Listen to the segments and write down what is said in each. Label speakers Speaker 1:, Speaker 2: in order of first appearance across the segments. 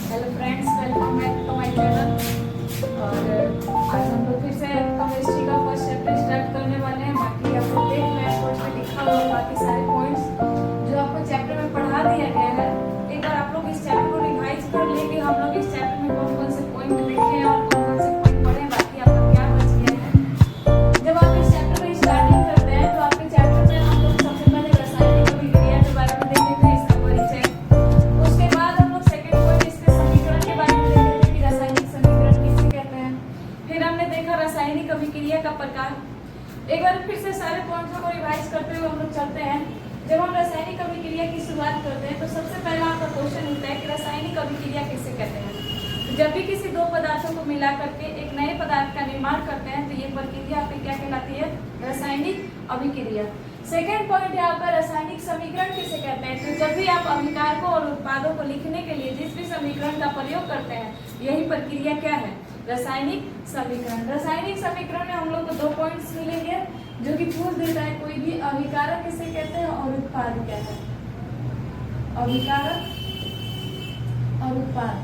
Speaker 1: Hello friends, welcome back to my channel. और आज हम लोग फिर से केमिस्ट्री का फर्स्ट चैप्टर स्टार्ट करने वाले हैं। बाकी आप लोग देख रहे हैं बोर्ड पे लिखा हुआ बाकी सारे पॉइंट्स जो आपको चैप्टर में पढ़ा दिया गया है। एक बार आप लोग इस चैप्टर को रिवाइज कर लेंगे। हम लोग इस चैप्टर में कौन कौन से पॉइंट देखे हैं और कौन कौन से पॉइंट पढ़े हैं, बाकी आपका क्या बच गया है। जब आप इस चैप्टर में स्टार्टिंग करते हैं तो आपके चैप्टर में हम लोग सबसे पहले रासायनिक अभिक्रिया के बारे में देखेंगे, इसका परिचय। उसके बाद हम लोग सेकंड पॉइंट इसके समीकरण के बारे में देखेंगे कि रासायनिक समीकरण किसे कहते हैं। फिर हमने देखा रासायनिक अभिक्रिया का प्रकार। एक बार फिर से सारे पॉइंट्स को रिवाइज करते हुए हम लोग चलते हैं। जब हम रासायनिक अभिक्रिया की शुरुआत करते हैं तो सबसे पहला आपका क्वेश्चन होता है कि रासायनिक अभिक्रिया किसे कहते हैं। जब भी किसी दो पदार्थों को मिला करके एक नए पदार्थ का निर्माण करते हैं तो ये प्रक्रिया आपकी क्या कहलाती है? रासायनिक अभिक्रिया। सेकेंड पॉइंट है आपका रासायनिक समीकरण किसे कहते हैं। तो जब भी आप अभिकारकों और उत्पादों को लिखने के लिए जिस भी समीकरण का प्रयोग करते हैं, यही प्रक्रिया क्या है? रासायनिक समीकरण। रासायनिक समीकरण में हम लोग को दो पॉइंट्स मिलेंगे जो कि पूछ देता है कोई भी अभिकारक किसे कहते हैं और उत्पाद क्या है। अभिकारक और उत्पाद,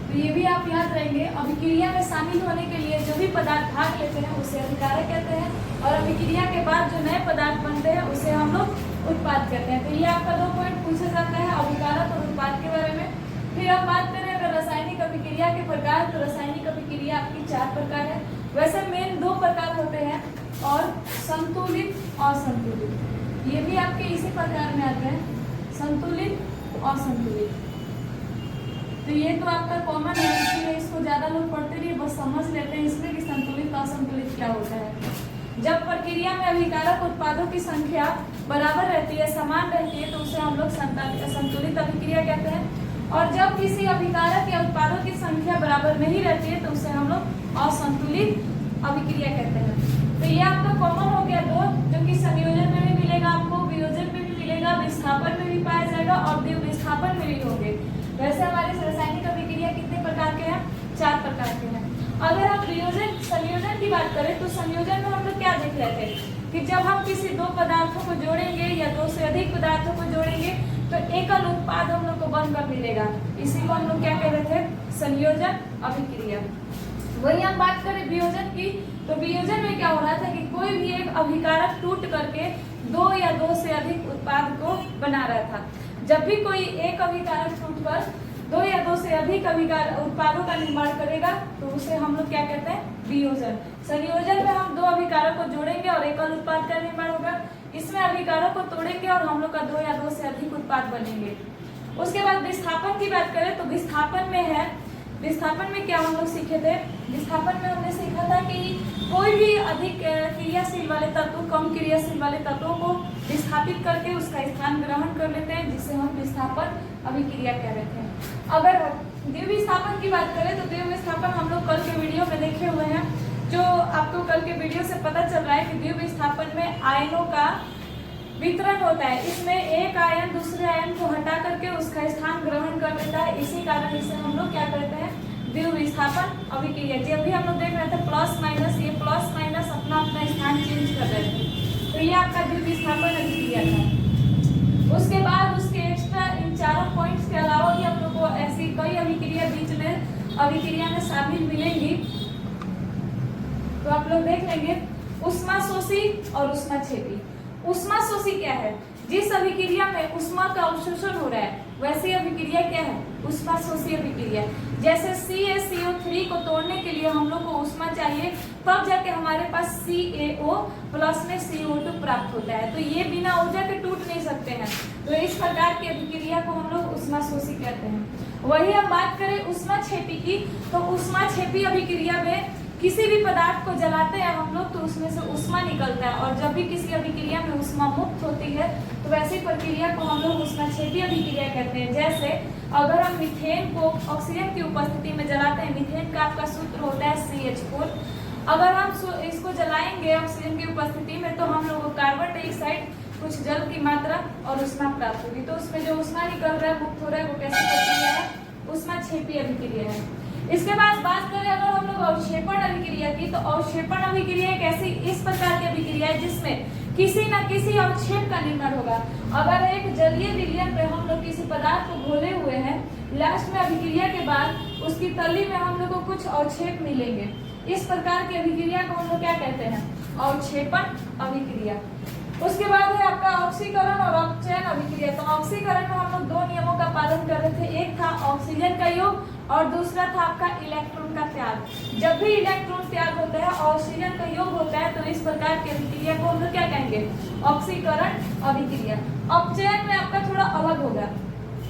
Speaker 1: तो ये भी आप याद रहेंगे। अभिक्रिया में शामिल होने के लिए जो भी पदार्थ भाग लेते हैं उसे अभिकारक कहते हैं, और अभिक्रिया के बाद जो नए पदार्थ बनते हैं उसे हम लोग उत्पाद कहते हैं। तो ये आपका दो पॉइंट पूछा जाता है अभिकारक और उत्पाद के बारे में। फिर हम बात करें अगर रासायनिक अभिक्रिया के प्रकार, तो रासायनिक अभिक्रिया आपकी 4 प्रकार है। वैसे मेन 2 प्रकार होते हैं, और संतुलित, असंतुलित। ये भी आपके इसी प्रकार में आते हैं, संतुलित, असंतुलित। तो ये तो आपका कॉमन है, इसलिए इसको ज्यादा लोग पढ़ते नहीं, बस समझ लेते हैं इसमें कि संतुलित असंतुलित क्या होता है। जब प्रक्रिया में अभिकारक उत्पादों की संख्या बराबर रहती है, समान रहती है, तो उसे हम लोग संतुलित अभिक्रिया कहते हैं। और जब किसी अभिकारक या उत्पादों की संख्या बराबर नहीं रहती है तो उसे हम लोग असंतुलित अभिक्रिया कहते हैं। तो ये आपका कॉमन हो गया 2, जो कि संयोजन में भी मिलेगा आपको, वियोजन में भी मिलेगा, विस्थापन में भी पाया जाएगा और द्विविस्थापन में भी होंगे। वैसे हमारे रासायनिक अभिक्रिया कितने प्रकार के हैं? 4 प्रकार के हैं। अगर हम वियोजन संयोजन की बात करें तो संयोजन में हम लोग क्या देख रहे थे कि जब हम किसी 2 पदार्थों को जोड़ेंगे या 2 से अधिक पदार्थों को जोड़ेंगे तो एकल उत्पाद हम लोग को बनकर मिलेगा। इसी को हम लोग क्या कह रहे थे? संयोजन अभिक्रिया। वही हम बात करें वियोजन की, तो वियोजन में क्या हो रहा था कि कोई भी एक अभिकारक टूट करके 2 या 2 से अधिक उत्पाद को बना रहा था। जब भी कोई एक अभिकारक टूटकर 2 या 2 से अधिक उत्पादों का निर्माण करेगा तो उसे हम लोग क्या कहते हैं? वियोजन। संयोजन में हम 2 अभिकारक को जोड़ेंगे और एकल उत्पाद का निर्माण होगा। इसमें अभिकारक को तोड़ेंगे और हम लोग का 2 या 2 से अधिक उत्पाद बनेंगे। उसके बाद विस्थापन की बात करें तो विस्थापन में है, विस्थापन में क्या हम लोग सीखे थे? विस्थापन में हमने सीखा था कि कोई भी अधिक क्रियाशील वाले तत्व कम क्रियाशील वाले तत्वों को विस्थापित करके उसका स्थान ग्रहण कर लेते हैं, जिसे हम विस्थापन अभिक्रिया कह रहे थे। अगर द्विविस्थापन की बात करें तो द्विविस्थापन हम लोग कल के वीडियो में देखे हुए हैं, जो आपको कल के वीडियो से पता चल रहा है कि द्विविस्थापन में आयनों का वितरण होता है। इसमें एक आयन दूसरे आयन को हटा करके उसका स्थान ग्रहण कर लेता है, इसी कारण इसे हम लोग क्या कहते हैं? द्विविस्थापन अभिक्रिया। जब भी हम लोग देख रहे थे प्लस माइनस, ये प्लस माइनस अपना अपना स्थान चेंज कर रहे थे, तो ये आपका द्विविस्थापन अभिक्रिया था। उसके बाद उसके एक्स्ट्रा इन 4 पॉइंट्स के अलावा भी हम लोग को ऐसी कई अभिक्रिया बीच में अभिक्रिया में शामिल मिलेंगी, तो आप लोग देख लेंगे। उष्माशोषी और उष्माक्षेपी। उष्माशोषी क्या है? जिस अभिक्रिया में उष्मा का अवशोषण हो रहा है वैसी अभिक्रिया क्या है? उष्माशोषी अभिक्रिया। जैसे CaCO3 को तोड़ने के लिए हम लोग को उष्मा चाहिए, तब जाके हमारे पास CaO प्लस में CO2 प्राप्त होता है। तो ये बिना ऊर्जा के टूट नहीं सकते हैं, तो इस प्रकार की अभिक्रिया को हम लोग उष्माशोषी कहते हैं। वही हम बात करें उष्माक्षेपी की, तो उष्माक्षेपी अभिक्रिया में किसी भी पदार्थ को जलाते हैं हम लोग तो उसमें से उष्मा निकलता है, और जब भी किसी अभिक्रिया में उष्मा मुक्त होती है तो वैसी प्रक्रिया को हम लोग उष्माक्षेपी अभिक्रिया कहते हैं। जैसे अगर हम मीथेन को ऑक्सीजन की उपस्थिति में जलाते हैं, मीथेन का आपका सूत्र होता है CH4। अगर हम इसको जलाएंगे ऑक्सीजन की उपस्थिति में तो हम लोग को कार्बन डाइऑक्साइड, कुछ जल की मात्रा और उष्मा प्राप्त होगी। तो उसमें जो उष्मा निकल रहा है, मुक्त हो रहा है, वो कैसी प्रक्रिया है? उष्माक्षेपी अभिक्रिया है। इसके बाद बात करें अगर हम लोग अवक्षेपण अभिक्रिया की, तो अवक्षेपण अभिक्रिया एक ऐसी इस प्रकार की अभिक्रिया है जिसमें किसी न किसी अवक्षेप का निर्माण होगा। अगर एक जलीय विलयन में हम लोग किसी पदार्थ को घोले हुए हैं, लास्ट में अभिक्रिया के बाद उसकी तली में हम लोग को कुछ अवक्षेप मिलेंगे। इस प्रकार की अभिक्रिया को हम लोग क्या कहते हैं? अवक्षेपण अभिक्रिया। उसके बाद है आपका ऑक्सीकरण और अपचयन अभिक्रिया। तो ऑक्सीकरण में हम लोग दो नियमों का पालन कर रहे थे, एक था ऑक्सीजन का योग और दूसरा था आपका इलेक्ट्रॉन का त्याग। जब भी इलेक्ट्रॉन त्याग होता है, ऑक्सीजन का योग होता है, तो इस प्रकार की अभिक्रिया को हम लोग क्या कहेंगे? ऑक्सीकरण अभिक्रिया। अपचयन में आपका थोड़ा अलग होगा।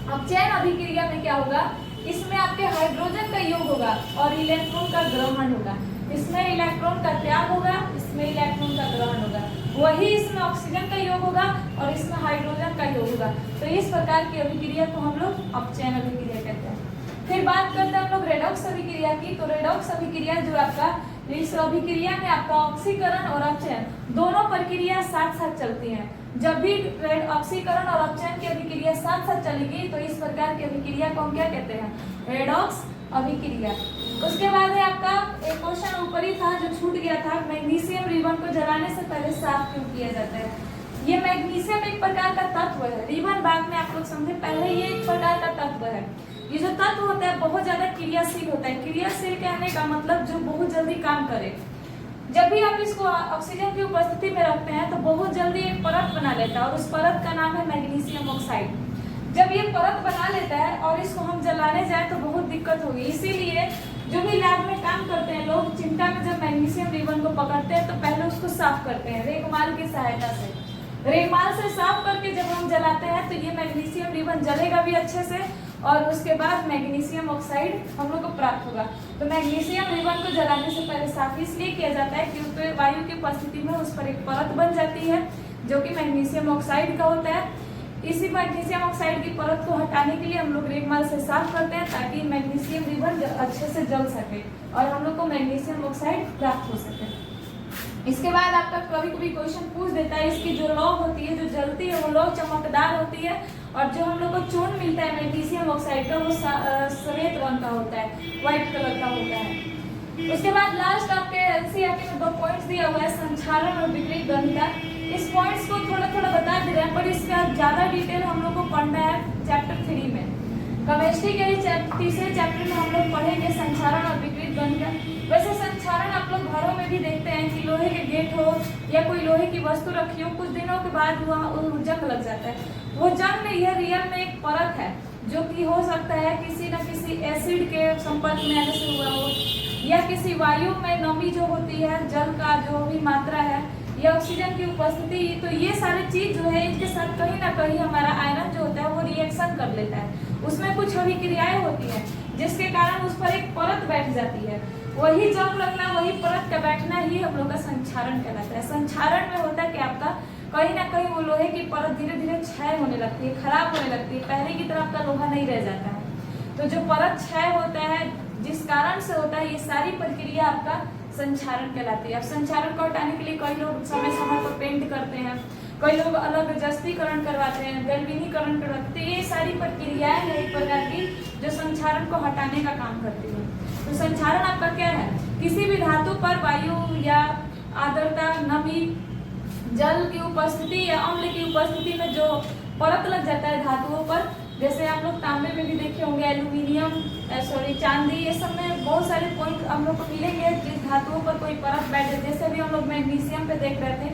Speaker 1: अपचयन अभिक्रिया में क्या होगा? इसमें आपके हाइड्रोजन का योग होगा और इलेक्ट्रॉन का ग्रहण होगा। इसमें इलेक्ट्रॉन का त्याग होगा, इसमें इलेक्ट्रॉन का ग्रहण होगा। वही इसमें ऑक्सीजन का योग होगा और इसमें हाइड्रोजन का योग होगा। तो इस प्रकार की अभिक्रिया को हम लोग अपचयन अभिक्रिया कहते हैं। फिर बात करते हैं हम लोग रेडॉक्स अभिक्रिया की। तो रेडॉक्स अभिक्रिया जो आपका, इस अभिक्रिया में आपका ऑक्सीकरण और अपचयन दोनों प्रक्रिया साथ साथ चलती हैं। जब भी ऑक्सीकरण और अपचयन की अभिक्रिया साथ साथ चलेगी तो इस प्रकार की अभिक्रिया को हम क्या कहते हैं? रेडॉक्स अभिक्रिया। उसके बाद है आपका एक क्वेश्चन ऊपर ही था जो छूट गया था, मैग्नीशियम रिबन को जलाने से पहले साफ क्यों किया जाता है? ये मैग्नीशियम एक प्रकार का तत्व है। रिबन बाद में आप लोग समझे, पहले ये एक प्रकार का तत्व है। ये जो तत्व होता है बहुत ज्यादा क्रियाशील होता है। क्रियाशील कहने का मतलब जो बहुत जल्दी काम करे। जब भी आप इसको ऑक्सीजन की उपस्थिति में रखते हैं तो बहुत जल्दी एक परत बना लेता है और उस परत का नाम है मैग्नीशियम ऑक्साइड। जब ये परत बना लेता है और इसको हम जलाने जाए तो बहुत दिक्कत होगी। इसीलिए जो भी लैब में काम करते हैं लोग, चिमटा में जब मैग्नीशियम रिबन को पकड़ते हैं तो पहले उसको साफ करते हैं रेगमाल की सहायता से। रेगमाल से साफ करके जब हम जलाते हैं तो ये मैग्नीशियम रिबन जलेगा भी अच्छे से और उसके बाद मैग्नीशियम ऑक्साइड हम लोग को प्राप्त होगा। तो मैग्नीशियम रिबन को जलाने से पहले साफ इसलिए किया जाता है क्योंकि वायु की उपस्थिति में उस पर एक परत बन जाती है जो कि मैग्नीशियम ऑक्साइड का होता है। इसी मैग्नीशियम ऑक्साइड की परत को हटाने के लिए हम लोग रेगमाल से साफ करते हैं ताकि मैग्नीशियम रिबन अच्छे से जल सके और हम लोग को मैग्नीशियम ऑक्साइड प्राप्त हो सके। इसके बाद आपका कभी कभी क्वेश्चन पूछ देता है, इसकी जो लौ होती है, जो जलती है, वो लौ चमकदार होती है और जो हम लोग को चूर्ण मिलता है मैग्नीशियम ऑक्साइड का वो सफेद रंग का होता है, व्हाइट कलर का होता है। उसके बाद लास्ट आपके एनसीईआरटी में 2 पॉइंट्स दिया हुआ है, संक्षारण और विपरीत गंधिता। इस पॉइंट्स को थोड़ा थोड़ा बता दे रहे हैं पर इसका ज्यादा डिटेल हम लोग को पढ़ना है चैप्टर 3 में। केमिस्ट्री के ही तीसरे चैप्टर में हम लोग पढ़ेंगे संक्षारण और विपरीत गंधिता। वैसे संक्षारण आप लोग घरों में भी देखते हैं कि लोहे के गेट हो या कोई लोहे की वस्तु रखी हो, कुछ दिनों के बाद वहाँ जंग लग जाता है। वो जंग नहीं है, रियल में एक परत है जो कि हो सकता है किसी न किसी एसिड के संपर्क में आने से हुआ हो या किसी वायु में नमी जो होती है, जल का जो भी मात्रा है या ऑक्सीजन की उपस्थिति। तो ये सारी चीज जो है इनके साथ कहीं ना कहीं हमारा आयरन जो होता है वो रिएक्शन कर लेता है, उसमें कुछ अभिक्रियाएं होती हैं जिसके कारण उस पर एक परत बैठ जाती है। वही जंग लगना, वही परत का बैठना ही हम लोग का संक्षारण कहलाता है। संक्षारण में होता है कि आपका कहीं ना कहीं वो लोहे की परत धीरे धीरे क्षय होने लगती है, खराब होने लगती है, पहले की तरह आपका लोहा नहीं रह जाता है। तो जो परत क्षय होता है जिस कारण से होता है, ये सारी प्रक्रिया आपका संक्षारण कहलाती है। अब संक्षारण को हटाने के लिए कई लोग समय समय पर पेंट करते हैं, कई लोग अलग जस्तीकरण करवाते हैं, गैल्वेनीकरण करवाते हैं। ये सारी प्रक्रियाएं हैं एक प्रकार की जो संक्षारण को हटाने का काम करती है। तो संक्षारण आपका क्या है? किसी भी धातु पर वायु या आर्द्रता, नमी, जल की उपस्थिति या अम्ल की उपस्थिति में जो परत लग जाता है धातुओं पर, जैसे आप लोग तांबे में भी देखे होंगे, एल्यूमिनियम, चांदी, ये सब में बहुत सारे पॉइंट हम लोग को मिलेंगे जिस धातुओं पर कोई परत बैठ जाए। जैसे भी हम लोग मैग्नीशियम पे देख रहे थे,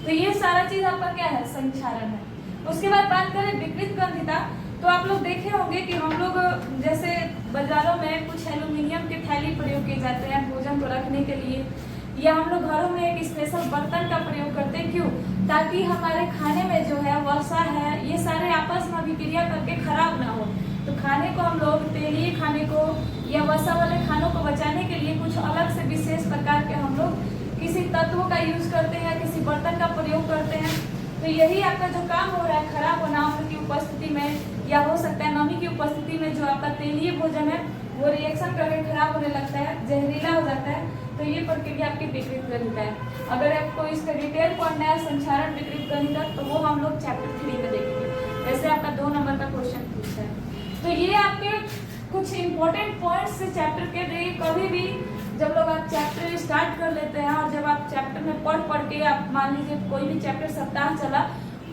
Speaker 1: तो ये सारा चीज आपका क्या है? संक्षारण है। उसके बाद बात करें विपरीत गंधिता, तो आप लोग देखे होंगे कि हम लोग जैसे बाजारों में कुछ एल्यूमिनियम के थैली प्रयोग किए जाते हैं भोजन को रखने के लिए, या हम लोग घरों में एक स्पेशल बर्तन का प्रयोग करते हैं। क्यों? ताकि हमारे खाने में जो है वसा है, ये सारे आपस में अभिक्रिया करके खराब ना हो। तो खाने को हम लोग तेलीय खाने को या वसा वाले खानों को बचाने के लिए कुछ अलग से विशेष प्रकार के हम लोग किसी तत्व का यूज करते हैं, किसी बर्तन का प्रयोग करते हैं। तो यही आपका जो काम हो रहा है खराब होना अम्ल की उपस्थिति में या हो सकता है नमी की उपस्थिति में, जो आपका तेलीय भोजन है वो रिएक्शन करके खराब होने लगता है, जहरीला हो जाता है। तो ये प्रक्रिया आपकी विपरीत गंधिता है। अगर आपको इसका डिटेल पढ़ना है संक्षारण विपरीत गंधिता, तो वो हम लोग चैप्टर 3 में देखेंगे। जैसे आपका 2 नंबर का क्वेश्चन पूछा है। तो ये आपके कुछ इंपॉर्टेंट पॉइंट्स चैप्टर के लिए कभी भी जब लोग आप चैप्टर स्टार्ट कर लेते हैं और जब आप चैप्टर में पढ़ के आप मान लीजिए कोई भी चैप्टर सप्ताह चला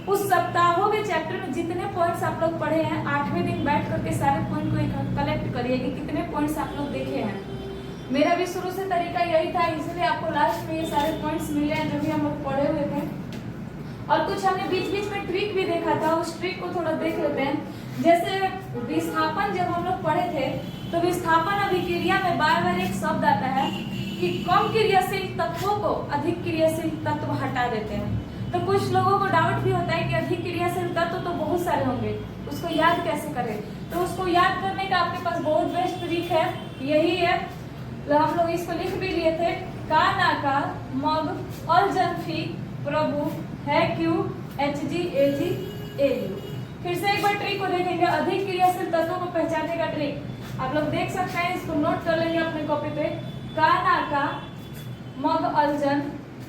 Speaker 1: उस सप्ताहों के चैप्टर में जितने पॉइंट्स आप लोग पढ़े हैं 8वें दिन बैठ करके सारे पॉइंट को कलेक्ट करिए कि कितने पॉइंट्स आप लोग देखे हैं। मेरा भी शुरू से तरीका यही था, इसलिए आपको लास्ट में ये सारे पॉइंट्स मिले हैं जो भी हम लोग पढ़े हुए थे। और कुछ हमने बीच बीच में ट्रिक भी देखा था, उस ट्रिक को थोड़ा देख लेते हैं। जैसे विस्थापन जब हम लोग पढ़े थे तो विस्थापन अभिक्रिया में बार बार एक शब्द आता है कि कम क्रियाशील तत्वों को अधिक क्रियाशील तत्व हटा देते हैं। तो कुछ लोगों को डाउट भी होता है कि अधिक क्रियाशील तत्व तो बहुत सारे होंगे, उसको याद कैसे करें। तो उसको याद करने का आपके पास बहुत बेस्ट ट्रिक है, यही है। तो हम लोग इसको लिख भी लिए थे, का ना का मग और जनफी प्रभु है क्यू एच जी ए जी ए यू। फिर से एक बार ट्रिक को देखेंगे, अधिक क्रियाशील तत्वों को पहचानने का ट्रिक आप लोग देख सकते हैं, इसको नोट कर लेंगे अपने कॉपी पे। का ना का मग अलजन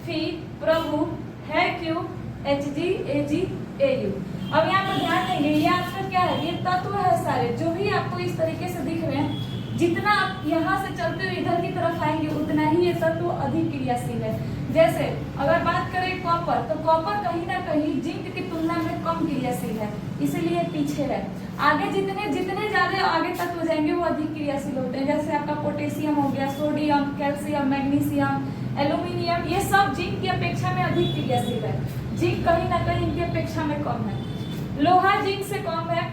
Speaker 1: फी प्रभु है क्यू एच जी ए जी ए यू। अब यहाँ पर ध्यान देंगे, ये आपका क्या है, ये तत्व है सारे जो भी आपको इस तरीके से दिख रहे हैं। जितना आप यहाँ से चलते हुए इधर की तरफ आएंगे उतना ही ये तत्व अधिक क्रियाशील है। जैसे अगर बात करें कॉपर, तो कॉपर कहीं ना कहीं जिंक की तुलना में कम क्रियाशील है, इसीलिए पीछे है। आगे जितने ज्यादा आगे तत्व जाएंगे वो अधिक क्रियाशील होते हैं। जैसे आपका पोटेशियम हो गया, सोडियम, कैल्शियम, मैग्नीशियम, एल्यूमिनियम, ये सब जिंक की अपेक्षा में अधिक क्रियाशील है। जिंक कहीं ना कहीं इनकी अपेक्षा में कम है। लोहा जिंक से कम है।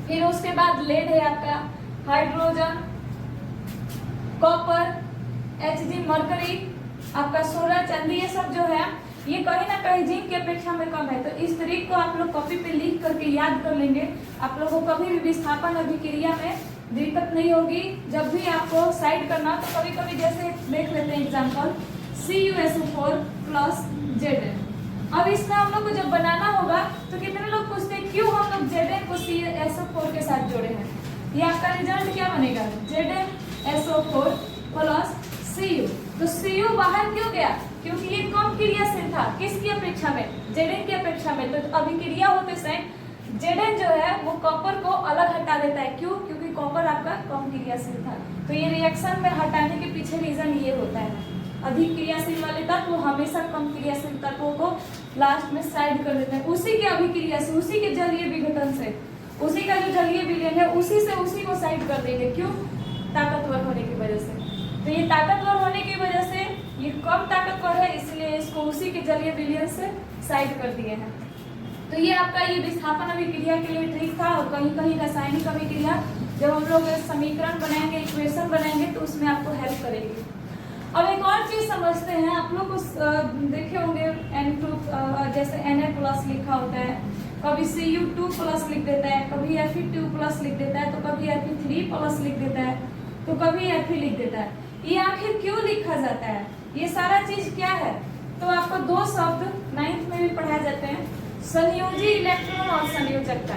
Speaker 1: फिर उसके बाद लेड है आपका, हाइड्रोजन, कॉपर, Hg मरकरी, आपका सोना, चांदी, ये सब जो है ये कहीं ना कहीं जिंक की अपेक्षा में कम है। तो इस ट्रिक को आप लोग कॉपी पे लिख करके याद कर लेंगे, आप लोगों को कभी भी विस्थापन अभिक्रिया में दिक्कत नहीं होगी। जब भी आपको साइड करना तो कभी कभी जैसे देख लेते हैं एग्जाम्पल, CuSO4 प्लस Zn। अब इसमें हम लोग को जब बनाना होगा तो कितने लोग पूछते हैं क्यों हम लोग Zn को CuSO4 के साथ जोड़े हैं। ये आपका रिजल्ट क्या बनेगा, ZnSO4 प्लस Cu। तो Cu बाहर क्यों गया, क्योंकि ये कम क्रियाशील था किसकी अपेक्षा में, Zn की अपेक्षा में। तो अभिक्रिया होते समय Zn जो है वो कॉपर को अलग हटा देता है, क्यों, क्योंकि कॉपर आपका कम क्रियाशील था। तो ये रिएक्शन में हटाने के पीछे रीजन ये होता है। अधिक क्रियाशील वाले तत्व हमेशा कम क्रियाशील तत्वों को लास्ट में साइड कर देते हैं। उसी के अभिक्रिया से, उसी के जलीय विघटन से, उसी का जो जलीय विलयन है उसी से उसी को साइड कर देंगे। क्यों, ताकतवर होने की वजह से। तो ये ताकतवर होने की वजह से ये कम ताकतवर है, इसलिए इसको उसी के जलीय विलयन से साइड कर दिए हैं। तो ये आपका ये विस्थापन अभिक्रिया के लिए ट्रिक था। और कहीं कहीं रासायनिक अभिक्रिया जब हम लोग समीकरण बनाएंगे, इक्वेशन बनाएंगे तो उसमें आपको हेल्प करेगी। अब एक और चीज समझते हैं, आप लोग देखे होंगे N2 जैसे Na+ लिखा होता है, कभी Cu2+ लिख देता है, कभी Fe2+ लिख देता है, तो कभी Fe3+ लिख देता है, तो कभी Fe लिख देता है। ये आखिर क्यों लिखा जाता है, ये सारा चीज क्या है। तो आपको दो शब्द 9th में भी पढ़ाए जाते हैं, संयोजी इलेक्ट्रॉन और संयोजकता।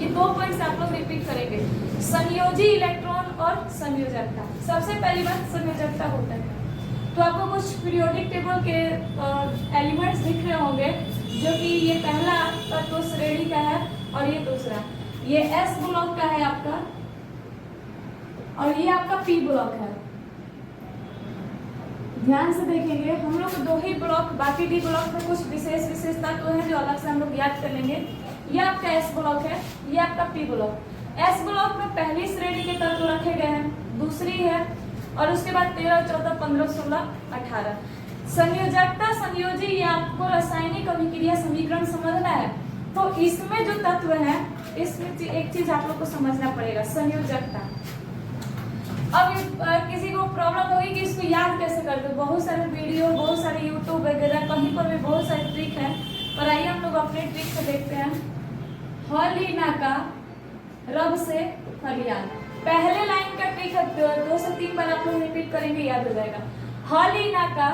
Speaker 1: ये दो पॉइंट्स आप लोग रिपीट करेंगे, संयोजी इलेक्ट्रॉन और संयोजकता। सबसे पहली बात संयोजकता होता है। तो आपको कुछ पीरियोडिक टेबल के एलिमेंट्स दिख रहे होंगे, जो कि ये पहला तत्व श्रेणी का है और ये दूसरा, ये S ब्लॉक का है आपका और ये आपका P ब्लॉक है। ध्यान से देखेंगे, हम लोग दो ही ब्लॉक, बाकी D ब्लॉक में कुछ विशेष तत्व हैं जो अलग से हम लोग याद कर लेंगे। ये आपका S ब्लॉक है, ये आपका P ब्लॉक। S ब्लॉक में पहली श्रेणी के तत्व रखे गए हैं, दूसरी है, और उसके बाद 13, 14, 15, 16, 18। संयोजकता, संयोजी, ये आपको रासायनिक अभिक्रिया समीकरण समझना है। तो इसमें जो तत्व है, इसमें एक चीज आप लोग को समझना पड़ेगा, संयोजकता। अब किसी को प्रॉब्लम होगी कि इसको याद कैसे करते, बहुत सारे वीडियो, बहुत सारे यूट्यूब वगैरह कहीं पर भी बहुत सारे ट्रिक है, पर आइए हम लोग अपने ट्रिक से देखते हैं। हॉलिना का रब से फरियाद, पहले लाइन का ट्रिक है, 2 से 3 बार आप लोग रिपीट करेंगे, याद हो जाएगा। हॉलिना का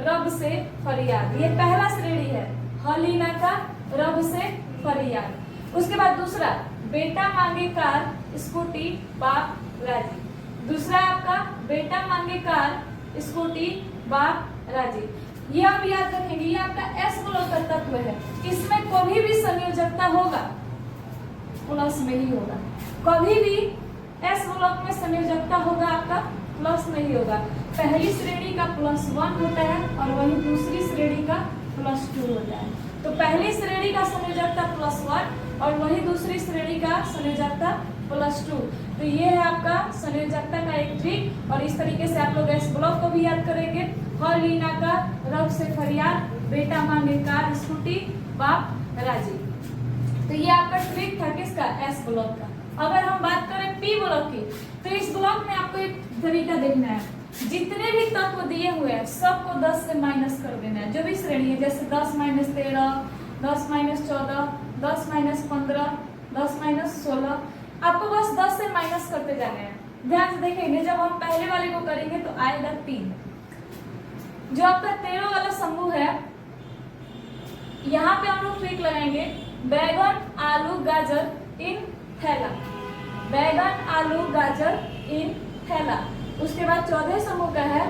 Speaker 1: रब से फरियाद, ये पहला श्रेणी है, हॉलिना का रब से फरियाद। उसके बाद दूसरा, बेटा मांगे कार स्कूटी बाप राजी। दूसरा आपका, बेटा मांगे कार स्कूटी बाप राजी। ये आप याद रखेंगे, ये आपका S ब्लॉक का तत्व है। इसमें कभी भी संयोजकता होगा प्लस में ही होगा, कभी भी S ब्लॉक में संयोजकता होगा आपका प्लस में ही होगा। पहली श्रेणी का +1 होता है और वही दूसरी श्रेणी का +2 होता है। तो पहली श्रेणी का संयोजकता +1 और वही दूसरी श्रेणी का संयोजकता +2। तो ये है आपका संयोजकता का एक ट्रिक। और इस तरीके से आप लोग एस ब्लॉक को भी याद करेंगे। हर लीना का रब से फरियाद, बेटा मांगे कार स्कूटी, बाप राजी। तो ये आपका ट्रिक था किसका, एस ब्लॉक का। अगर हम बात करें पी ब्लॉक की, तो इस ब्लॉक में आपको एक तरीका देखना है, जितने भी तत्व दिए हुए हैं सबको 10 से माइनस कर देना है। जो भी श्रेणी है, जैसे 10 - 13, 10 - 14, 10 - 15, 10 - 16, आपको बस 10 से माइनस करते जाने हैं। ध्यान से देखेंगे, जब हम पहले वाले को करेंगे तो आएगा 3। जो आपका 13 वाला समूह है, यहाँ पे हम लोग ट्रिक लगाएंगे, बैगन आलू गाजर इन थैला, बैगन आलू गाजर इन थैला। उसके बाद 14 समूह का है,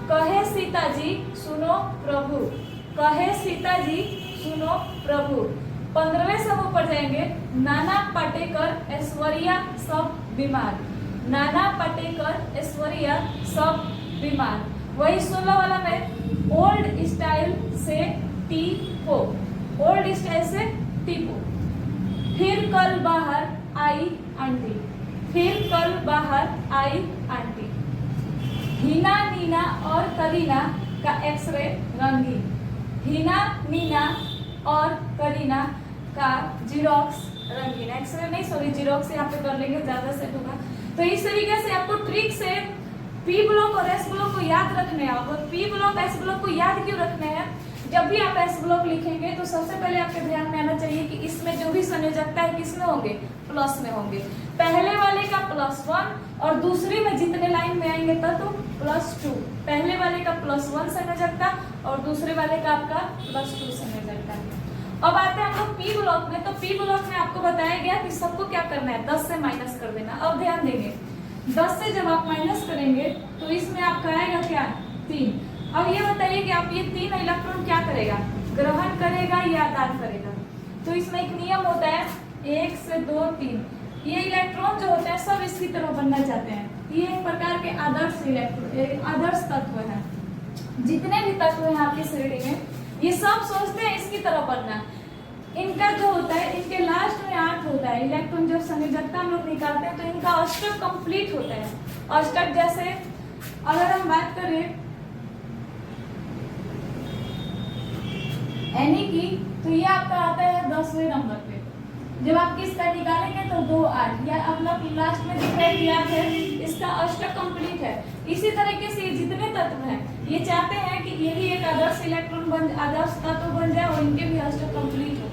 Speaker 1: कहे सीता जी सुनो प्रभु, कहे सीता जी सुनो प्रभु। 15वें समूह पर जाएंगे, नाना पाटेकर ऐश्वर्या सब बीमार, नाना पाटेकर ऐश्वर्या सब बीमार। वही 16 वाला में, ओल्ड स्टाइल से टीपो, ओल्ड स्टाइल से टीपो। फिर कल बाहर आई आंटी, फिर कल बाहर आई आंटी। हिना नीना और करीना का एक्सरे रंगीन, हिना नीना और करीना का जीरोक्स रंगीन, एक्सरे नहीं सॉरी जीरोक्स यहाँ पे कर लेंगे, ज्यादा सेट होगा। तो इस तरीके से आपको ट्रिक से पी ब्लॉक और एस ब्लॉक को याद रखने हैं। और पी ब्लॉक एस ब्लॉक को याद क्यों रखने हैं, जब भी आप एस ब्लॉक लिखेंगे तो सबसे पहले आपके ध्यान में आना चाहिए कि इसमें जो भी संयोजकता है किसमें होंगे, प्लस में होंगे। पहले वाले का +1 और दूसरी में जितने लाइन में आएंगे तो +2। पहले वाले का +1 संयोजकता और दूसरे वाले का आपका +2 संयोजकता। अब आते हैं हम लोग पी ब्लॉक में। तो पी ब्लॉक में आपको बताया गया कि सबको क्या करना है, 10 से माइनस कर देना। अब ध्यान देंगे, 10 से जब आप माइनस करेंगे तो इसमें आपका आएगा क्या, 3। अब ये बताइए कि आप ये 3 इलेक्ट्रॉन क्या करेगा, ग्रहण करेगा या दान करेगा। तो इसमें एक नियम होता है, 1 से 2 3। ये इलेक्ट्रॉन जो होते हैं सब इसकी तरह बनना चाहते हैं। ये एक प्रकार के आदर्श इलेक्ट्रॉन, आदर्श तत्व है। जितने भी तत्व हैं आपकी श्रेणी में, ये सब सोचते हैं इसकी तरह बनना। इनका जो होता है, इनके लास्ट में 8 होता है इलेक्ट्रॉन। जब संयोजकता हम लोग निकालते हैं तो इनका अष्टक कंप्लीट होता है। अष्टक जैसे अगर हम बात करें एनी की, तो ये आपका आता है 10वें नंबर पे। जब आप किसका निकालेंगे तो 2 8, या आप लोग लास्ट में दिख रहा है 8 है, इसका अष्टक कंप्लीट है। इसी तरीके से जितने तत्व हैं ये चाहते हैं कि ये भी एक आदर्श इलेक्ट्रॉन बन, आदर्श तत्व बन जाए और इनके भी अष्टक कंप्लीट हो।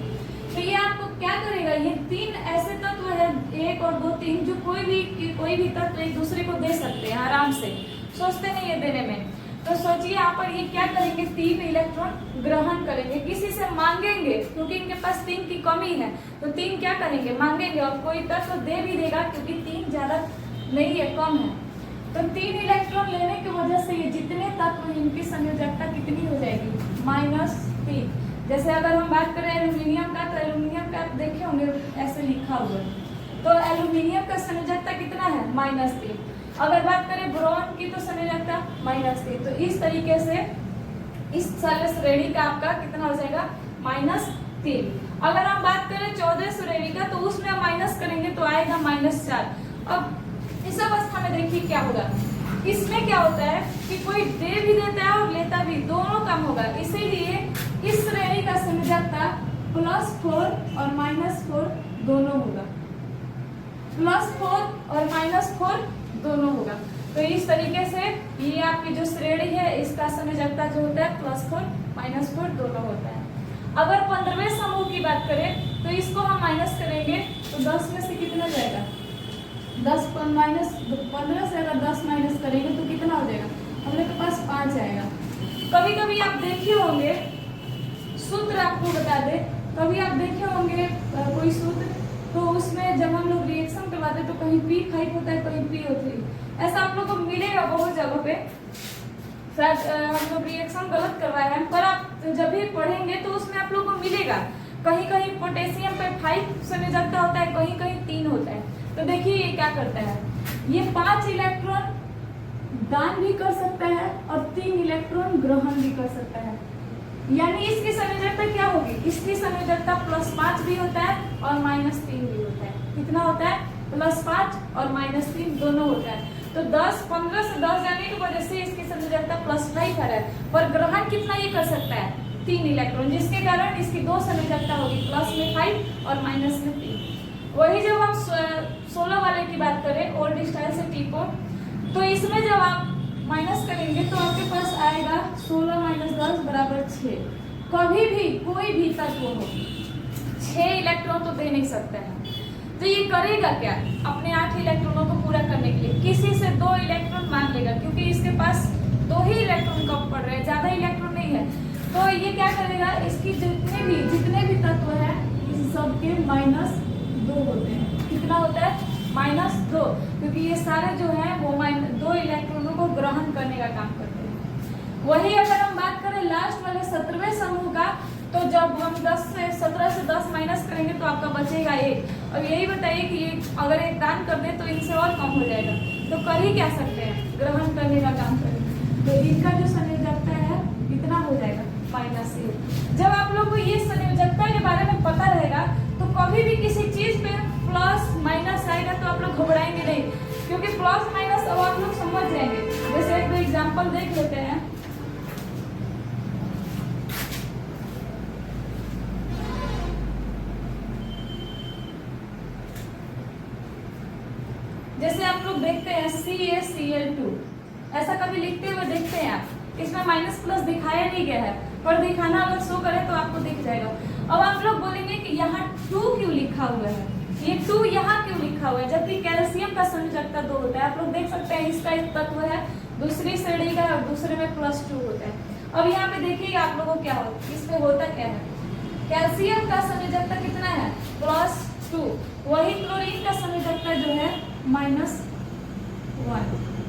Speaker 1: तो ये आपको क्या करेगा, ये 3 ऐसे तत्व है, 1 और 2 3, जो कोई भी तत्व एक दूसरे को दे सकते हैं आराम से, सोचते नहीं है देने में। तो सोचिए यहाँ पर ये क्या करेंगे, 3 इलेक्ट्रॉन ग्रहण करेंगे, किसी से मांगेंगे, क्योंकि इनके पास 3 की कमी है। तो 3 क्या करेंगे, मांगेंगे, और कोई तत्व दे भी देगा क्योंकि 3 ज्यादा नहीं है, कम है। तो 3 इलेक्ट्रॉन लेने की वजह से ये जितने तत्व हैं इनकी संयोजकता कितनी हो जाएगी, -3। जैसे अगर हम बात करें एल्यूमिनियम का, तो एल्यूमिनियम का आप देखे होंगे ऐसे लिखा हुआ है, तो एल्यूमिनियम का संयोजकता कितना है, -3। अगर बात करें बोरॉन की तो संयोजकता -3। तो इस तरीके से इस सारे श्रेणी का आपका कितना हो जाएगा, -3। अगर हम बात करें 14 श्रेणी का, तो उसमें हम माइनस करेंगे तो आएगा -4। अब इस अवस्था में देखिए क्या होगा, इसमें क्या होता है कि कोई दे भी देता है और लेता भी, दोनों कम होगा। इसीलिए इस श्रेणी का संयोजकता +4 और -4 दोनों होगा, +4 और -4 दोनों होगा। तो इस तरीके से ये आपकी जो श्रेणी है इसका संयोजकता जो होता है +4 -4 दोनों होता है। अगर 15वें समूह की बात करें तो इसको हम माइनस करेंगे तो 10 में से कितना जाएगा, 10 15 से अगर 10 माइनस करेंगे तो कितना हो जाएगा, हम लोग के पास 5 आएगा। कभी कभी आप देखे होंगे, सूत्र आपको बता दे, कभी आप देखे होंगे कोई सूत्र, तो उसमें जब हम लोग रिएक्शन करवाते हैं तो कहीं P5 होता है, कहीं P होती है। ऐसा आप लोग को मिलेगा बहुत जगह पे। शायद हम लोग रिएक्शन गलत करवाए हैं, पर आप जब भी पढ़ेंगे तो उसमें आप लोग को मिलेगा, कहीं कहीं पोटेशियम पे 5 संयोजकता होता है, कहीं कहीं 3 होता है। तो देखिए ये क्या करता है, ये 5 इलेक्ट्रॉन दान भी कर सकता है और 3 इलेक्ट्रॉन ग्रहण भी कर सकता है। यानी इसकी संयोजकता क्या होगी, इसकी संयोजकता +5 भी होता है और -3 भी होता है। कितना होता है, +5 और -3 दोनों होता है। तो 10 15 से 10 जाने की वजह से इसकी संयोजकता +5 है, पर ग्रहण कितना ये कर सकता है, 3 इलेक्ट्रॉन, जिसके कारण इसकी दो संयोजकता होगी, +5 और -3। वही जब हम 16 वाले की बात करें ओल्ड स्टाइल से टीपोट, तो इसमें जब आप माइनस करेंगे तो आपके पास आएगा 16 - 10 = 6। कभी भी कोई भी तत्व हो 6 इलेक्ट्रॉन तो दे नहीं सकते हैं, तो ये करेगा क्या, अपने 8 इलेक्ट्रॉनों को पूरा करने के लिए किसी से 2 इलेक्ट्रॉन मांग लेगा, क्योंकि इसके पास 2 ही इलेक्ट्रॉन कम पड़ रहे हैं, ज्यादा इलेक्ट्रॉन नहीं है। तो ये क्या करेगा, इसकी जितने भी तत्व है इस सब के -2 होते हैं। कितना होता है, -2, क्योंकि ये सारे जो है वो 2 इलेक्ट्रॉनों को ग्रहण करने का काम करते हैं। वही अगर हम बात करें लास्ट वाले 17वें समूह का, तो जब हम 17 से 10 माइनस करेंगे तो आपका बचेगा 1। अब यही बताइए कि ये अगर एक दान कर दे तो इनसे और कम हो जाएगा, तो कर ही क्या सकते हैं, ग्रहण करने का काम करेंगे। तो इनका जो संयोजकता है कितना हो जाएगा, -1। जब आप लोग को ये संयोजकता के बारे में पता रहेगा तो कभी भी किसी चीज पे प्लस माइनस आएगा तो आप लोग घबराएंगे नहीं, क्योंकि प्लस माइनस अब आप लोग समझ जाएंगे। जैसे एक एग्जांपल देख लेते हैं। जैसे आप लोग देखते हैं CaCl2, ऐसा कभी लिखते हुए देखते हैं आप, इसमें माइनस प्लस दिखाया नहीं गया है, पर दिखाना अगर शो करे तो आपको दिख जाएगा। अब आप लोग बोलेंगे कि यहाँ 2 क्यों लिखा हुआ है, ये 2 यहाँ क्यों लिखा हुआ है, जबकि कैल्शियम का संयोजकता 2 होता है। आप लोग देख सकते हैं इसका एक तत्व है, दूसरी श्रेणी का और दूसरे में +2 होता है। अब यहाँ पे देखिएगा आप लोगों को क्या होता है, इसमें होता क्या है, कैल्शियम का संयोजकता कितना है, +2, वही क्लोरीन का संयोजकता जो है -1।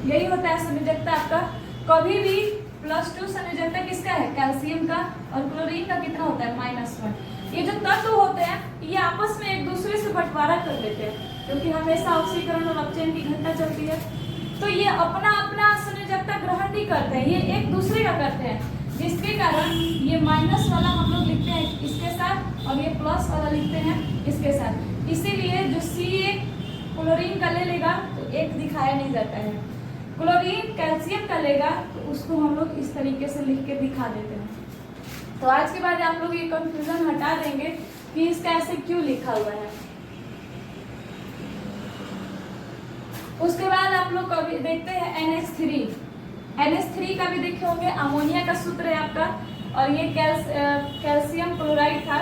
Speaker 1: यही होता है संयोजकता आपका। कभी भी +2 संयोजकता किसका है, कैल्शियम का, और क्लोरीन का कितना होता है, -1। ये जो तत्व होते हैं ये आपस में एक दूसरे से बंटवारा कर लेते हैं, क्योंकि हमेशा ऑक्सीकरण और अपचयन की घटना चलती है, तो ये अपना अपना संयोजकता ग्रहण नहीं करते हैं, ये एक दूसरे का करते हैं, जिसके कारण ये माइनस वाला हम लोग लिखते हैं इसके साथ और ये प्लस वाला लिखते हैं इसके साथ। इसीलिए जो Ca क्लोरीन का ले लेगा तो 1 दिखाया नहीं जाता है, क्लोरीन कैल्शियम का लेगा तो उसको हम लोग इस तरीके से लिख के दिखा देते हैं। तो आज के बाद आप लोग ये कंफ्यूजन हटा देंगे कि इसका ऐसे क्यों लिखा हुआ है। उसके बाद आप लोग कभी देखते हैं NH3 का भी देखे होंगे, अमोनिया का सूत्र है आपका, और ये कैल्शियम क्लोराइड था।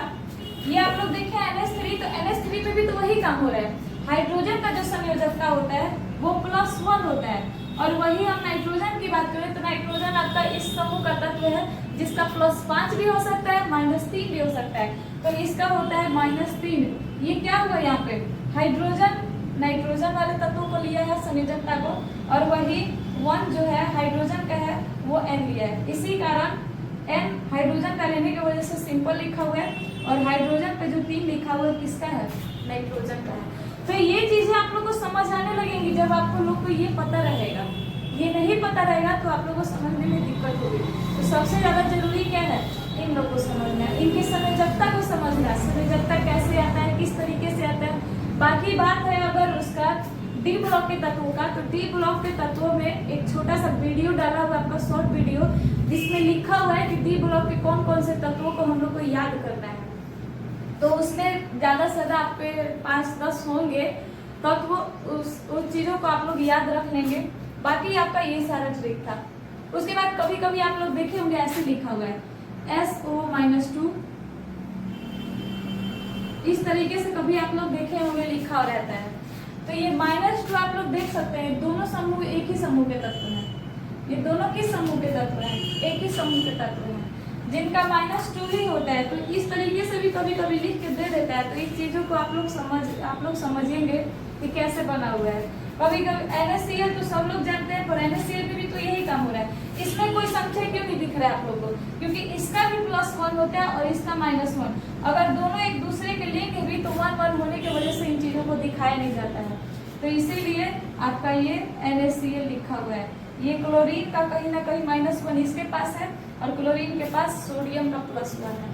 Speaker 1: ये आप लोग देखें NH3, तो NH3 पे भी तो वही काम हो रहा है। हाइड्रोजन का जो संयोजकता होता है वो +1 होता है, और वही हम नाइट्रोजन की बात करें तो नाइट्रोजन आपका इस समूह का तत्व है जिसका +5 भी हो सकता है, -3 भी हो सकता है, तो इसका होता है -3। ये क्या हुआ यहाँ पे, हाइड्रोजन नाइट्रोजन वाले तत्वों को लिया है संयोजकता को, और वही 1 जो है हाइड्रोजन का है वो N लिया है। इसी कारण N हाइड्रोजन का लेने की वजह से सिंपल लिखा हुआ है, और हाइड्रोजन पे जो 3 लिखा हुआ है किसका है, नाइट्रोजन का है। तो ये चीजें आप लोग को समझ आने लगेंगी जब आपको लोग को ये पता रहेगा। ये नहीं पता रहेगा तो आप लोग को समझने में दिक्कत होगी। तो सबसे ज्यादा जरूरी क्या है, इन लोग को समझना, इनकी संयोजकता को समझना, संयोजकता कैसे आता है, किस तरीके से आता है। बाकी बात है अगर उसका डी ब्लॉक के तत्वों का, तो डी ब्लॉक के तत्वों में एक छोटा सा वीडियो डाला हुआ आपका शॉर्ट वीडियो, जिसमें लिखा हुआ है कि डी ब्लॉक के कौन कौन से तत्वों को हम लोग को याद करना है। तो उसमें ज्यादा से ज्यादा आपके 5-10 होंगे तत्व, उस चीजों को आप लोग याद रख लेंगे। बाकी आपका ये सारा ट्रिक था। उसके बाद कभी कभी आप लोग देखे होंगे ऐसे लिखा हुआ है SO-2, इस तरीके से कभी आप लोग देखे होंगे लिखा हो रहता है। तो ये -2 आप लोग देख सकते हैं, दोनों समूह एक ही समूह के तत्व हैं, ये दोनों किस समूह के तत्व हैं, एक ही समूह के तत्व हैं, जिनका -2 ही होता है। तो इस तरीके से भी कभी कभी लिख के दे देता है। तो इस चीजों को आप लोग समझेंगे कि कैसे बना हुआ है। कभी कभी NaCl तो सब लोग जानते हैं, पर NaCl में भी तो यही काम हो रहा है। इसमें कोई संख्या क्यों नहीं दिख रहा है आप लोग को, क्योंकि इसका भी +1 होता है और इसका -1। अगर दोनों एक दूसरे के लेंगे भी तो 1-1 होने की वजह से इन चीजों को दिखाया नहीं जाता है। तो इसीलिए आपका ये NaCl लिखा हुआ है। ये क्लोरीन का कहीं ना कहीं -1 इसके पास है और क्लोरीन के पास सोडियम का +1 है।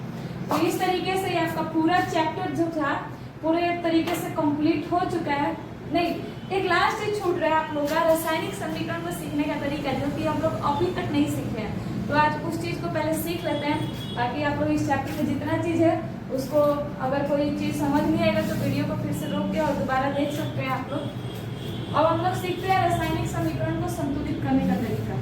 Speaker 1: तो इस तरीके से आपका पूरा चैप्टर जो था पूरे तरीके से कंप्लीट हो चुका है। नहीं, एक लास्ट चीज छूट रहा है आप लोगों का, रासायनिक समीकरण को सीखने का तरीका जो कि हम लोग अभी तक नहीं सीखे हैं। तो आज उस चीज को पहले सीख लेते हैं ताकि आप लोग इस चैप्टर में जितना चीज है उसको, अगर कोई चीज समझ नहीं आएगा तो वीडियो को फिर से रोक के और दोबारा देख सकते हैं आप लोग। अब हम लोग सीखते हैं रासायनिक समीकरण को संतुलित करने का तरीका।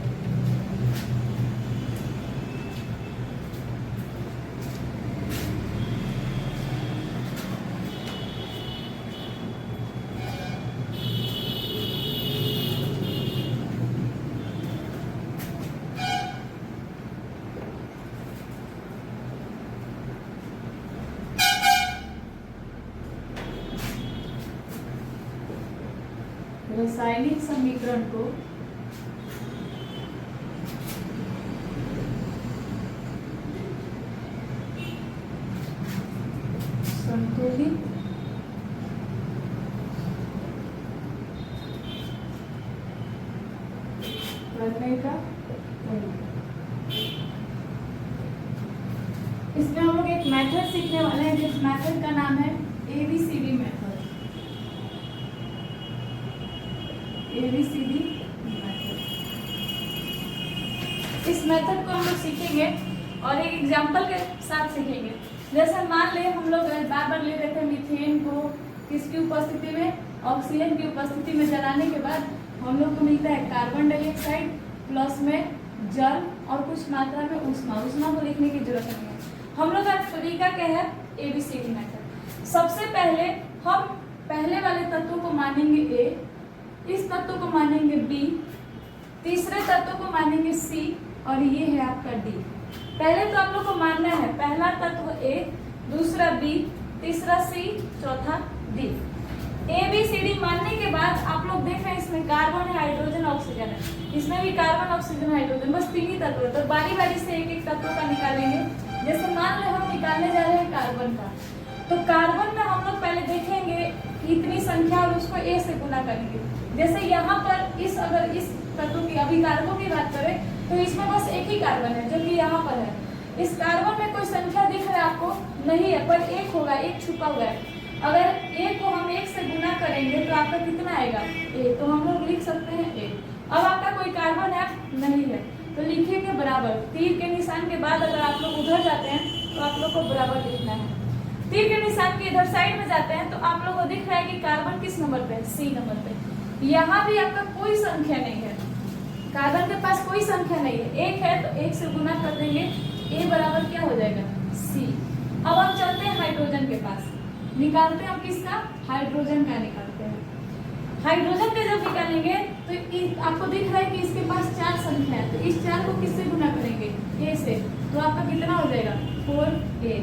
Speaker 1: रासायनिक समीकरण को संतुलित करने का तरीका। इसमें हम लोग एक मेथड सीखने वाले हैं जिस मेथड का नाम है ABCD मेथड। ABCD मेथड, इस मेथड को हम लोग सीखेंगे और एक एग्जांपल के साथ सीखेंगे। जैसे मान ले हम लोग बार बार ले रहे थे मीथेन को किसकी उपस्थिति में, ऑक्सीजन की उपस्थिति में जलाने के बाद हम लोग को मिलता है कार्बन डाइऑक्साइड प्लस में जल और कुछ मात्रा में उष्मा। उष्मा को लिखने की जरूरत नहीं है। हम लोग का तरीका क्या है, ABCD मेथड। सबसे पहले हम पहले वाले तत्व को मानेंगे A, इस तत्व को मानेंगे B, तीसरे तत्व को मानेंगे C और ये है आपका D। पहले तो आप लोग को मानना है पहला तत्व A, दूसरा B, तीसरा C, चौथा D। ABCD मानने के बाद आप लोग देख रहे हैं इसमें कार्बन है, हाइड्रोजन, ऑक्सीजन है। इसमें भी कार्बन, ऑक्सीजन, हाइड्रोजन, बस 3 ही तत्व है। तो बारी बारी से एक एक तत्व का निकालेंगे। जैसे मान लो हम निकालने जा रहे हैं कार्बन का, तो कार्बन में हम लोग पहले देखेंगे इतनी संख्या और उसको A से गुना करेंगे। जैसे यहाँ पर अगर इस तत्व की अभी कार्बन की बात करें तो इसमें बस एक ही कार्बन है जो कि यहाँ पर है। इस कार्बन में कोई संख्या दिख रहा है आपको? नहीं है, पर एक होगा, एक छुपा हुआ है। अगर एक को हम 1 से गुना करेंगे तो आपका कितना आएगा? 1। तो हम लोग लिख सकते हैं 1। अब आपका कोई कार्बन है? नहीं है, तो लिखिएगा बराबर। तीर के निशान के बाद अगर आप लोग उधर जाते हैं तो आप लोग को बराबर लिखना है। तीर के निशान के इधर साइड में जाते हैं तो आप लोगों को दिख रहा है कि कार्बन किस नंबर पे है? C नंबर पे। यहाँ भी आपका कोई संख्या नहीं है, कार्बन के पास कोई संख्या नहीं है। 1 है तो 1 से गुना कर देंगे, A बराबर क्या हो जाएगा? C। अब हम चलते हैं हाइड्रोजन के पास, निकालते हैं हम किसका? हाइड्रोजन का निकालते हैं। हाइड्रोजन का जब निकालेंगे तो आपको दिख रहा है कि इसके पास 4 संख्या है, तो इस 4 को किससे गुना करेंगे? A से। तो आपका कितना हो जाएगा? 4A।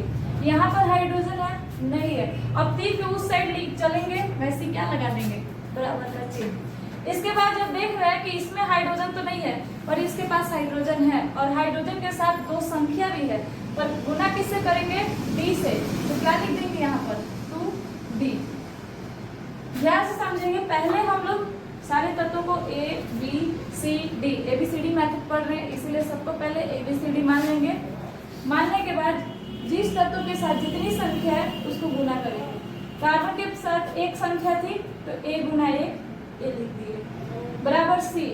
Speaker 1: यहाँ पर हाइड्रोजन है? नहीं है। अब तीर के उस साइड चलेंगे, वैसे क्या लगा देंगे? बराबर का चिन्ह। इसके बाद जब देख रहे हैं कि इसमें हाइड्रोजन तो नहीं है पर इसके पास हाइड्रोजन है और हाइड्रोजन के साथ 2 संख्या भी है, पर गुना किससे करेंगे? D से। तो क्या लिख देंगे यहाँ पर? 2D। ध्यान से समझेंगे, पहले हम लोग सारे तत्वों को A, B, C, D ABCD method पढ़ रहे हैं, इसीलिए सबको पहले ABCD मान लेंगे। मानने के बाद जिस तत्व के साथ जितनी संख्या है उसको गुना करेंगे। कार्बन के साथ 1 संख्या थी तो A गुना 1, A लिख दिए, बराबर C।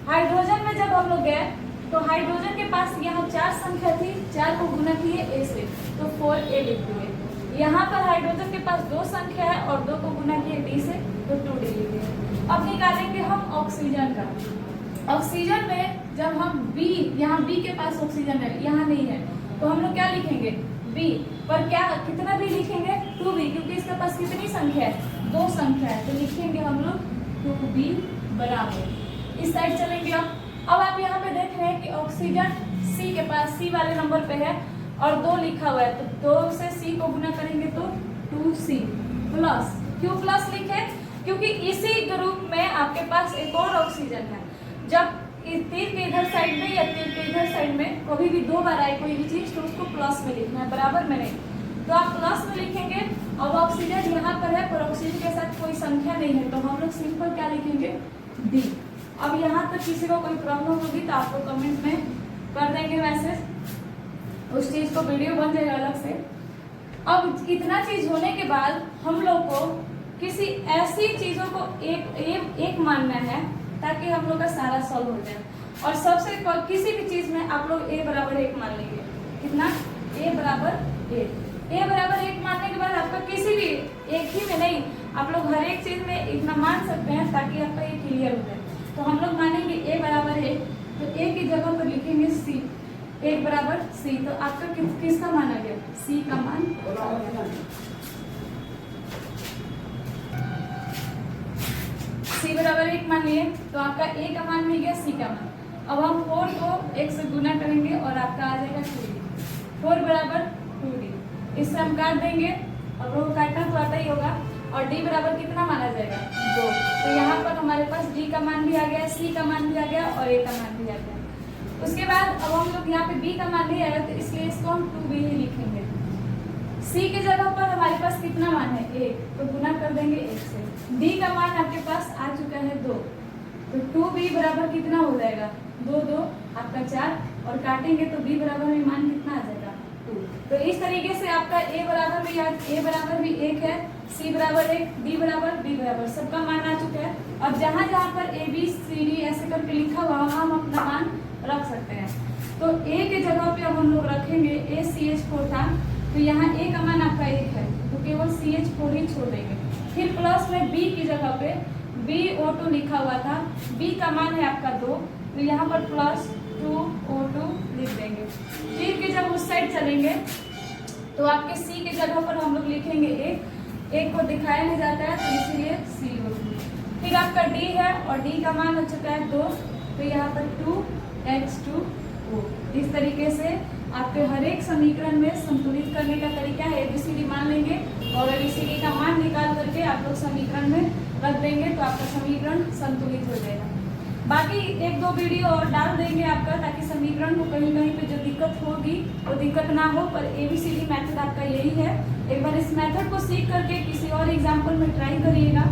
Speaker 1: हाइड्रोजन में जब हम लोग गए तो हाइड्रोजन के पास यहाँ 4 संख्या थी, 4 को गुना किए A से, तो 4A लिख दिए। यहाँ पर हाइड्रोजन के पास 2 संख्या है और 2 को गुना किए D से, तो 2D लिख दिए। अब निकालेंगे हम ऑक्सीजन का। ऑक्सीजन में जब हम B, यहाँ B के पास ऑक्सीजन है, यहाँ नहीं है, तो हम लोग क्या लिखेंगे? B। पर क्या कितना भी लिखेंगे? 2B, क्योंकि इसके पास कितनी संख्या है? 2 संख्या है, तो लिखेंगे हम लोग 2B बराबर। इस साइड चलेंगे। अब आप यहाँ पे देख रहे हैं कि ऑक्सीजन C के पास C वाले नंबर पे है और 2 लिखा हुआ है, तो 2 से C को गुना करेंगे तो 2C प्लस। क्यों प्लस लिखे? क्योंकि इसी ग्रुप में आपके पास एक और ऑक्सीजन है। जब तीर के इधर साइड में या तीर के इधर साइड में कभी भी 2 बार आए कोई भी चीज तो उसको प्लस में लिखना है, बराबर में नहीं। तो आप प्लस में लिखेंगे। अब ऑक्सीजन यहाँ पर है पर ऑक्सीजन के साथ कोई संख्या नहीं है, तो हम लोग सिंपल क्या लिखेंगे? D। अब यहाँ तक किसी को कोई प्रॉब्लम होगी तो आप लोग कमेंट में कर देंगे मैसेज, उस चीज को वीडियो बन जाएगा अलग से। अब इतना चीज होने के बाद हम लोग को किसी ऐसी चीजों को एक मानना है ताकि हम लोग का सारा सॉल्व हो जाए। और सबसे किसी भी चीज में आप लोग a बराबर 1 मान लेंगे। कितना? a बराबर 1। a बराबर 1 मानने के बाद आपका किसी भी एक ही में नहीं, आप लोग हर एक चीज में इतना मान सकते हैं ताकि आपका ये क्लियर हो जाए। तो हम लोग मानेंगे a बराबर 1, तो a की जगह पर लिखेंगे c, 1 बराबर c। तो आपका किसका मान आ गया? c का मान। c बराबर 1 मान लिए तो आपका a का मान मिल गया, c का मान। अब हम 4 को 1 से गुना करेंगे और आपका आ जाएगा 2d। 4 बराबर 2d, इससे हम काट देंगे। अब वो काटना तो आता ही होगा। और d बराबर कितना माना जाएगा? 2। तो यहाँ पर हमारे पास d का मान भी आ गया, c का मान भी आ गया और a का मान भी आ गया। उसके बाद अब हम लोग यहाँ पे b का मान नहीं आएगा तो इसलिए इसको हम 2b ही लिखेंगे। c के जगह पर हमारे पास कितना मान है? 1, तो गुना कर देंगे 1 से। d का मान आपके पास आ चुका है 2, तो 2b बराबर कितना हो जाएगा? 2 2 आपका 4 और काटेंगे तो b बराबर में मान कितना आ जाएगा? 2। तो इस तरीके से आपका a बराबर भी 1 है, c बराबर 1, d बराबर b बराबर सबका मान आ चुका है। अब जहाँ जहाँ पर a b c d ऐसे करके लिखा हुआ वहाँ हम अपना मान रख सकते हैं। तो a के जगह पे अब हम लोग रखेंगे ACH4 था, तो यहाँ a का मान आपका 1 है तो केवल CH4 ही छोड़ देंगे। फिर प्लस में b की जगह पे BO2 लिखा हुआ था, b का मान है आपका 2, तो यहाँ पर प्लस 2O2 लिख देंगे। फिर के जब उस साइड चलेंगे तो आपके C के जगह पर हम लोग लिखेंगे 1 को दिखाया नहीं जाता है तो इसीलिए CO2। फिर आपका D है और D का मान हो चुका है 2, तो यहाँ पर 2H2O। इस तरीके से आपके हर एक समीकरण में संतुलित करने का तरीका है। ABCD मान लेंगे और ABCD का मान निकाल करके आप लोग समीकरण में रख देंगे तो आपका समीकरण संतुलित हो जाएगा। बाकी 1-2 वीडियो और डाल देंगे आपका, ताकि समीकरण को कहीं कहीं पे जो दिक्कत होगी वो दिक्कत ना हो। पर ABCD मेथड आपका यही है। एक बार इस मेथड को सीख करके किसी और एग्जाम्पल में ट्राई करिएगा।